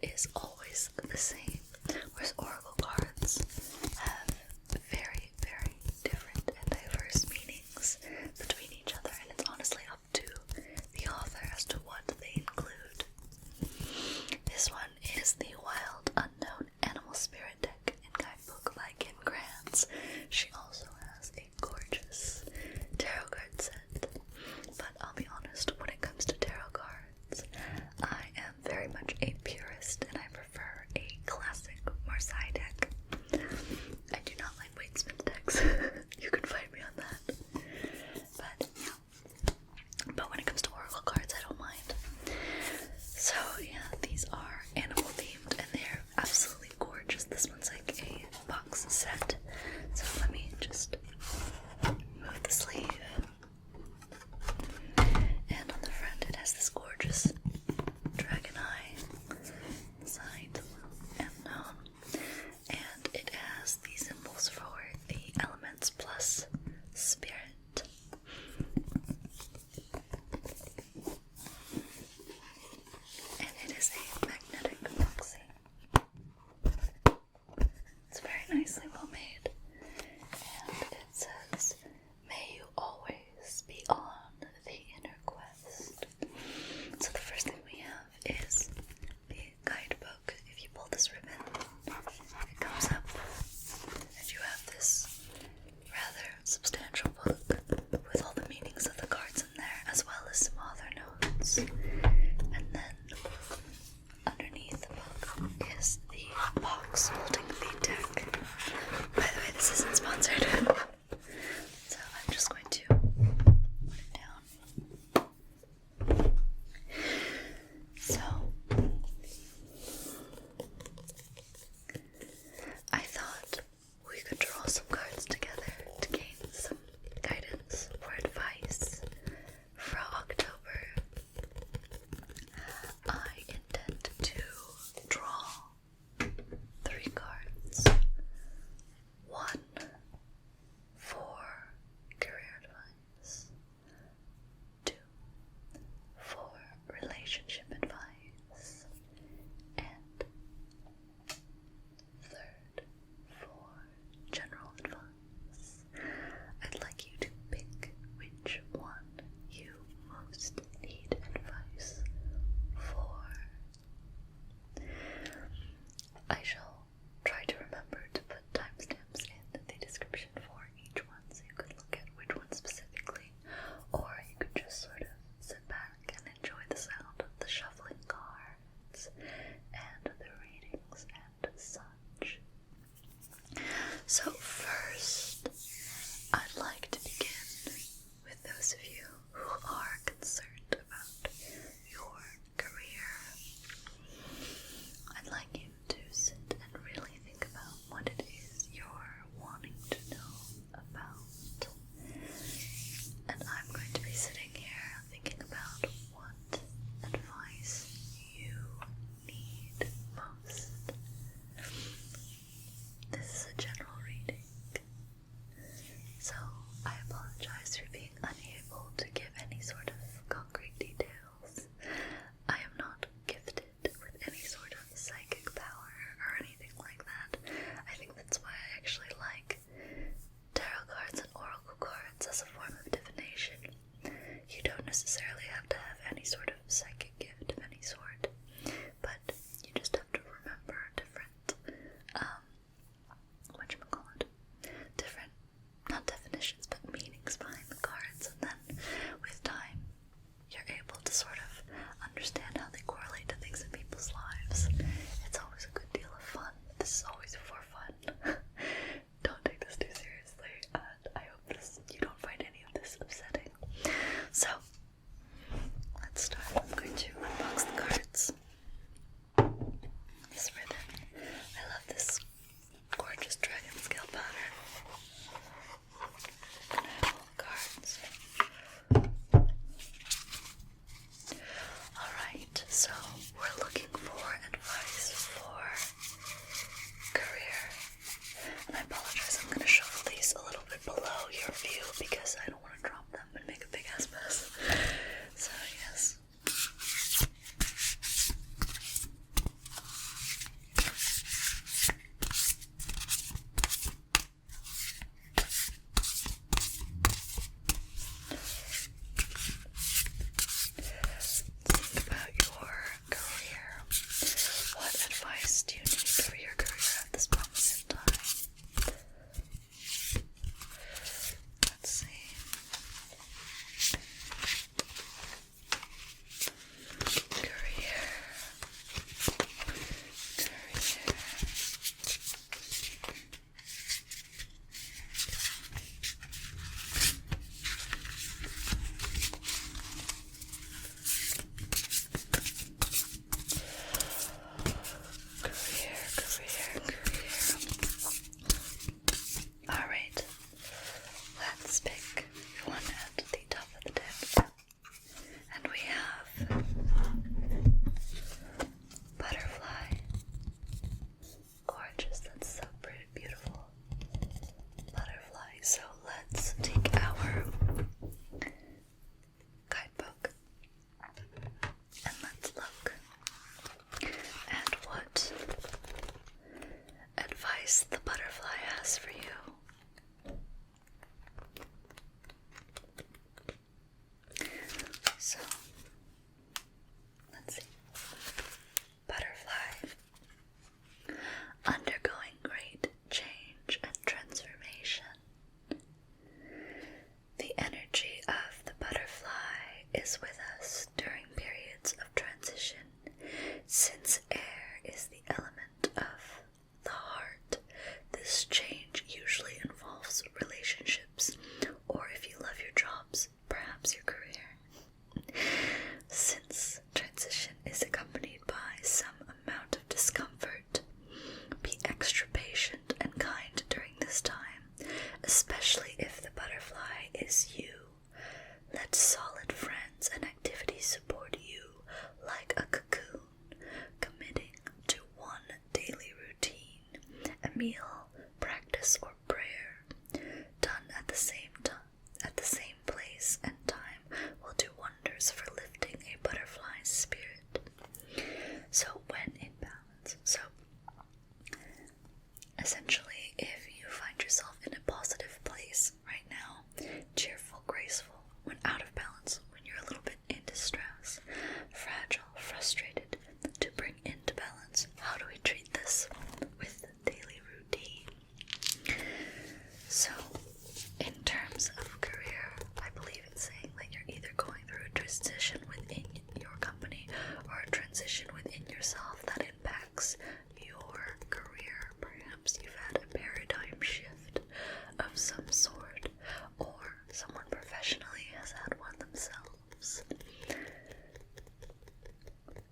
is always the same, whereas oracle cards have very, very different and diverse meanings between each other, and it's honestly up to the author as to what they include. This one is the Wild Unknown Animal Spirit deck in Guidebook by Kim Grants. She also has a gorgeous tarot card set, but I'll be honest, when it comes to tarot cards, I am very much a purist and I prefer a classic Marseille deck. I do not like Waitsmith decks. You can fight me on that. But yeah. But when it comes to oracle cards, I don't mind. So yeah, these are animal themed and they're absolutely gorgeous. This one's like a box set. So let me just move the sleeve. And on the front it has this gorgeous dragon eye, signed unknown, and it has the symbols for the elements plus spirit. And it is a magnetic boxing. It's very nicely well made. And it says, "May you always be on the inner quest." So the first thing we have is the guidebook. If you pull this ribbon, it comes up and you have this rather substantial book with all the meanings of the cards in there, as well as some author notes. And then underneath the book is the box holding the deck. By the way, this isn't sponsored. So I'm just going to put it down. So I thought we could draw some cards together to gain some guidance or advice for October. I intend to draw 3 cards. 1 for career advice, 2 for relationship advice, and 3rd for general advice. I'd like you to pick which one you most need advice for. I shall try to remember to put timestamps in the description for each one so you could look at which one specifically, or you could just sort of sit back and enjoy the sound of the shuffling cards and the readings and such. So first, I'd like to begin with those of you who are concerned about your career. I'd like you to sit and really think about what it is you're wanting to know about. And I'm going to be sitting here thinking about what advice you need most. This is a general reading, meal, practice, or prayer done at the same place and time will do wonders for lifting a butterfly's spirit. So when in balance. So essentially, if you find yourself in a positive place right now, cheerful, graceful, when out of balance, when you're a little bit in distress, fragile, frustrated, to bring into balance, how do we treat this? With daily routine. So, in terms of career, I believe it's saying that you're either going through a transition within your company or a transition within yourself that impacts your career. Perhaps you've had a paradigm shift of some sort, or someone professionally has had one themselves.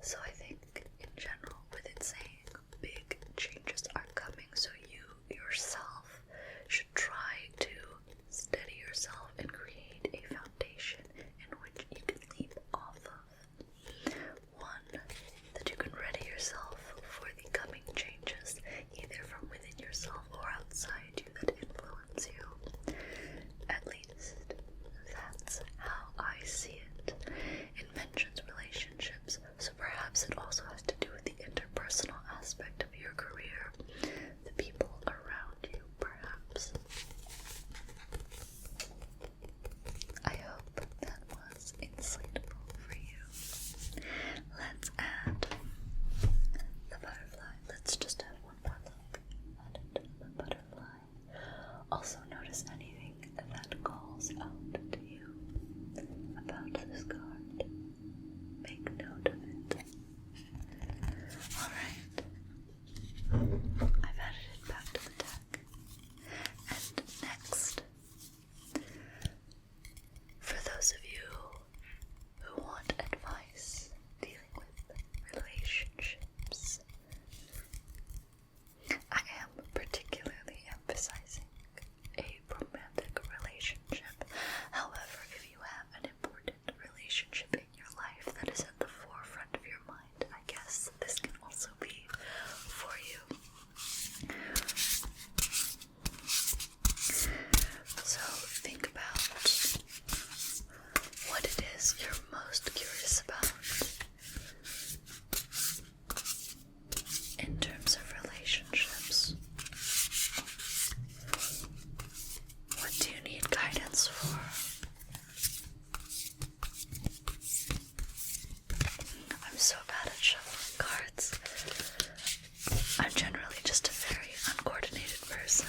So I think, in general, with it saying big changes are coming, so you yourself should try to steady yourself and create a foundation in which you can leap off of. One, that you can ready yourself for the coming changes, either from within yourself or outside you that influence you. At least, that's how I see it. It mentions relationships, so perhaps it also has to do with the interpersonal aspect of your career, the people around you, perhaps. I hope that was insightful for you. Let's add the butterfly. Let's just have one more look at the butterfly. Also notice anything that calls out to you about this card. Make note of it. Alright. I've added it back to the deck. And next, for those of you who want advice dealing with relationships, I am particularly emphasizing a romantic relationship. However, if you have an important relationship in your life that is at the forefront of your mind, I guess this can also be for you. So think about what it is you're most curious about in terms of relationships. What do you need guidance for? I'm so bad at shuffling cards. I'm generally just a very uncoordinated person.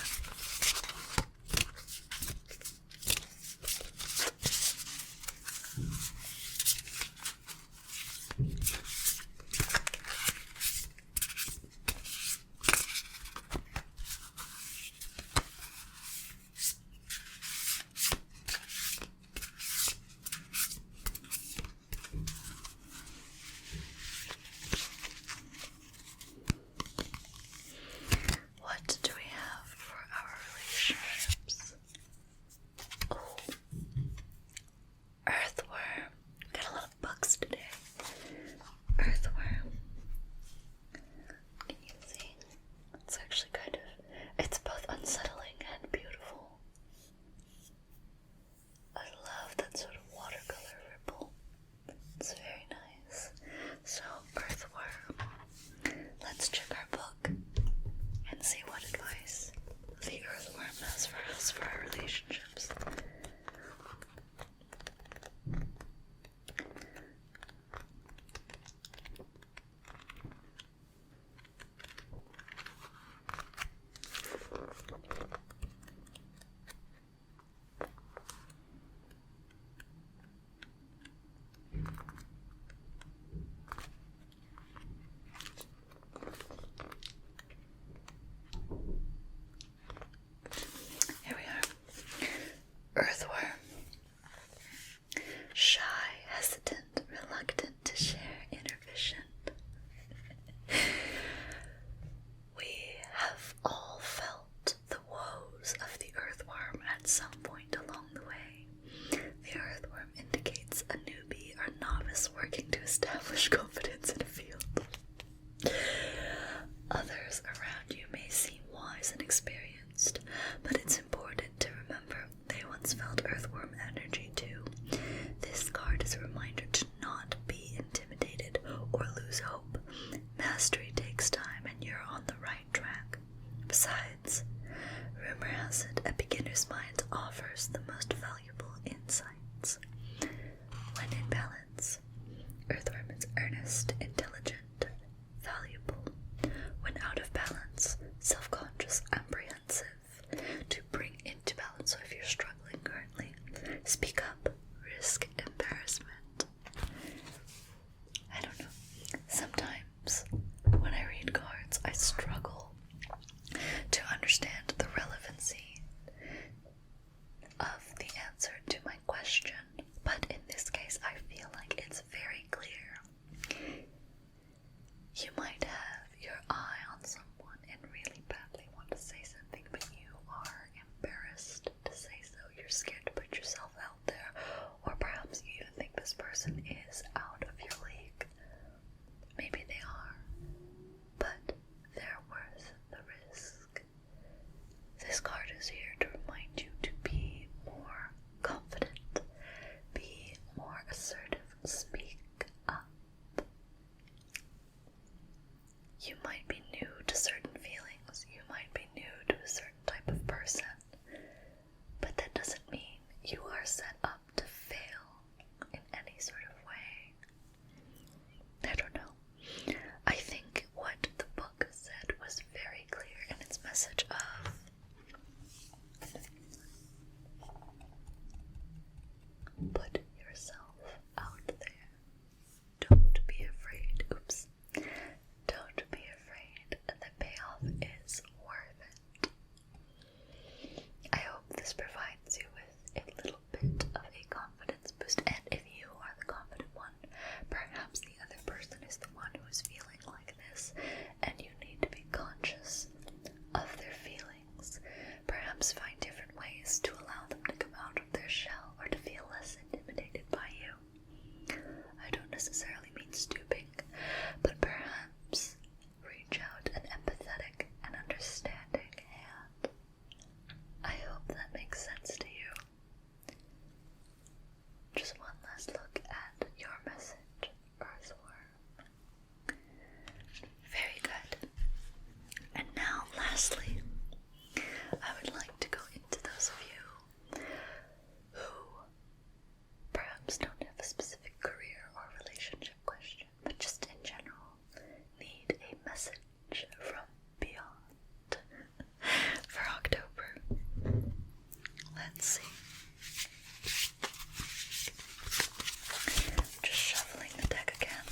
What do we have for our relationships? Oh, earthworm. Got a lot of bugs today. Earthworm. Can you see? It's actually it's both unsettling and beautiful. I love that sort of watercolor ripple. It's very nice. So, earthworm. Let's check our book and see what advice the earthworm has for us for our relationships. Here we are. Earthworm. Shy, hesitant, reluctant to share inner vision. We have all felt the woes of the earthworm at some point along the way. The earthworm indicates a newbie or novice working to establish confidence in a field. Others around you may seem wise offers the most valuable insights. When in balance, Earthworm is earnest, intelligent, valuable. When out of balance, self-conscious, apprehensive. To bring into balance, so if you're struggling currently, speak up, risk embarrassment. I don't know. Sometimes when I read cards, I struggle to understand the relevancy of the answer to my question, but in this case, I feel like it's very clear. You might have your eye on someone and really badly want to say something, but you are embarrassed to say so. You're scared to put yourself out there, or perhaps you even think this person is out of your league. Maybe they are, but they're worth the risk. This card is here to remind you to be more confident, be more assertive, speak up. You might be new to certain feelings, you might be new to a certain type of person, but that doesn't mean you are set up to fail in any sort of way. I don't know. I think what the book said was very clear in its message of put yourself out there. Don't be afraid. Oops. Don't be afraid. The payoff is worth it. I hope this provides you with a little bit of a confidence boost. And if you are the confident one, perhaps the other person is the one who is feeling like this, and you need to be conscious of their feelings. Perhaps find different ways to allow them to come out of their shell or to feel less intimidated by you. I don't necessarily mean stooping, but perhaps reach out an empathetic and understanding hand. I hope that makes sense to you. Just one last look at your message, Earthworm. Very good. And now, lastly, I would like to go into those of you who perhaps don't have a specific career or relationship question, but just in general need a message from beyond for October. Let's see. Just shuffling the deck again.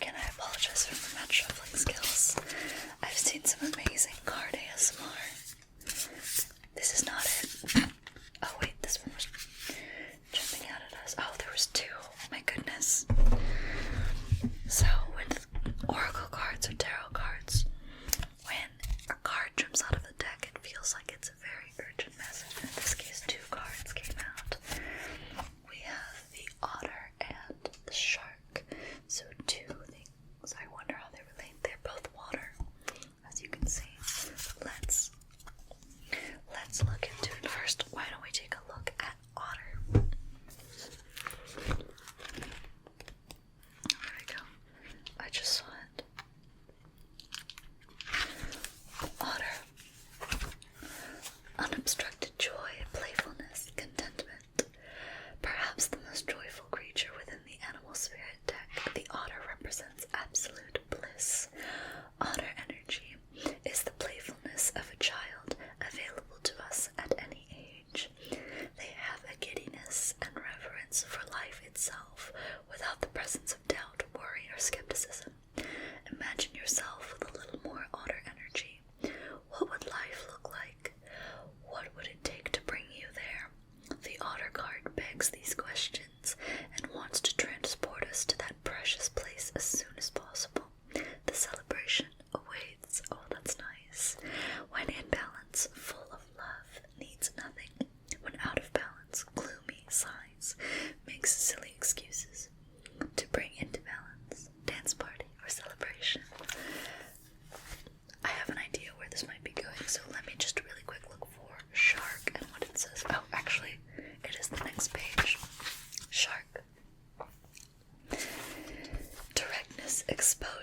Again, I apologize for my bad shuffling skills. I've seen some amazing card ASMR. This is not it. Oh wait, this one was jumping out at us. Oh, there was two. My goodness. So with oracle cards or tarot cards, when a card jumps out of the deck, it feels like it's a very urgent message. In this case, two cards came out. We have the otter and the shark. So two things. I wonder how they relate. They're both water, as you can see. Let's look into it first. Why don't we take a look at otter? There we go. I just saw it. Otter. Unobstructed joy, playfulness, contentment. Perhaps the most joyful creature within the animal spirit deck, the otter represents absolute bliss. Otter energy is the playfulness of a child, available to us at any age. They have a giddiness and reverence for life itself, without the presence of doubt, worry, or skepticism. Imagine yourself with a little more otter energy. What would life look like? What would it take to bring you there? The otter card begs these questions and wants to transport us to that precious place as soon as possible. The celebration awaits. Oh, that's nice. When in balance, full of love, needs nothing. When out of balance, gloomy, sighs, makes silly excuses. To bring into balance, dance party or celebration. I have an idea where this might be going, so let me just really quick look for shark and what it says. Oh, actually, it is the next page. Shark. Directness exposed.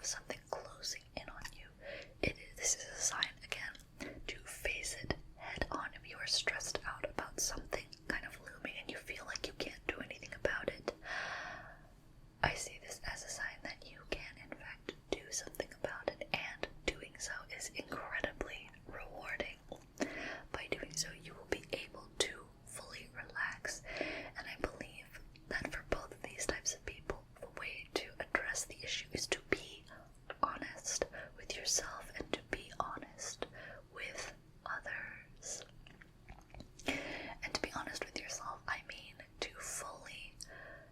have something closing in on you. This is a sign, again, to face it head on. If you are stressed out about something kind of looming and you feel like you can't do anything about it, I see this as a sign that you can, in fact, do something about it, and doing so is incredibly rewarding. By doing so, you will be able to fully relax, and I believe that for both of these types of people, the way to address the issue is to be honest with yourself and to be honest with others. And to be honest with yourself, I mean to fully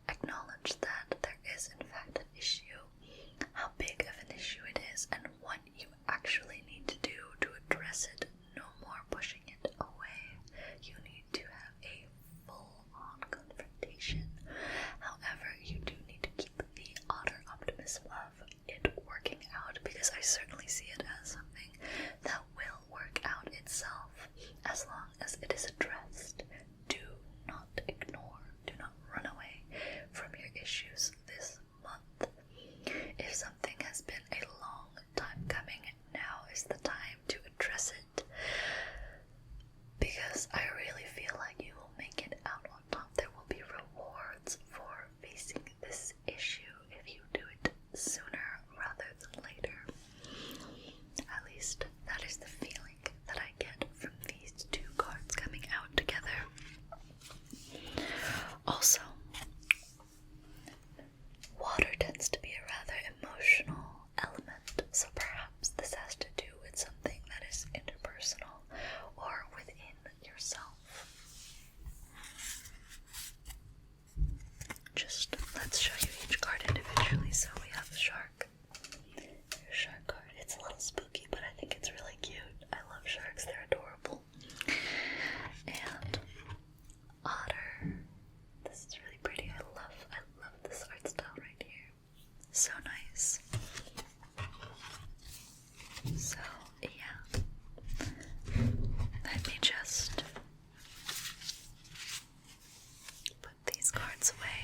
acknowledge that there is in fact an issue, how big of an issue it is, and what you actually need to do to address it. No more pushing it away. You need to have a full-on confrontation. However, you do need to keep the otter optimism of it working out, because I certainly see it as something that will work out itself as long as it is addressed. Do not ignore, do not run away from your issues this month. If something has been a long time coming, now is the time to address it, because I really feel like you will make it out on top. There will be rewards for facing this issue if you do it sooner rather than later. At least that is the feeling that I get from these two cards coming out together. Also, water tends to be a rather emotional element, so perhaps this has to do with something that is interpersonal or within yourself. Just let's show you each card individually. So we have a shark. Shark card. It's a little spooky, but I think it's really cute. I love sharks, they're adorable. And otter. This is really pretty. I love this art style right here. So nice. So yeah. Let me just put these cards away.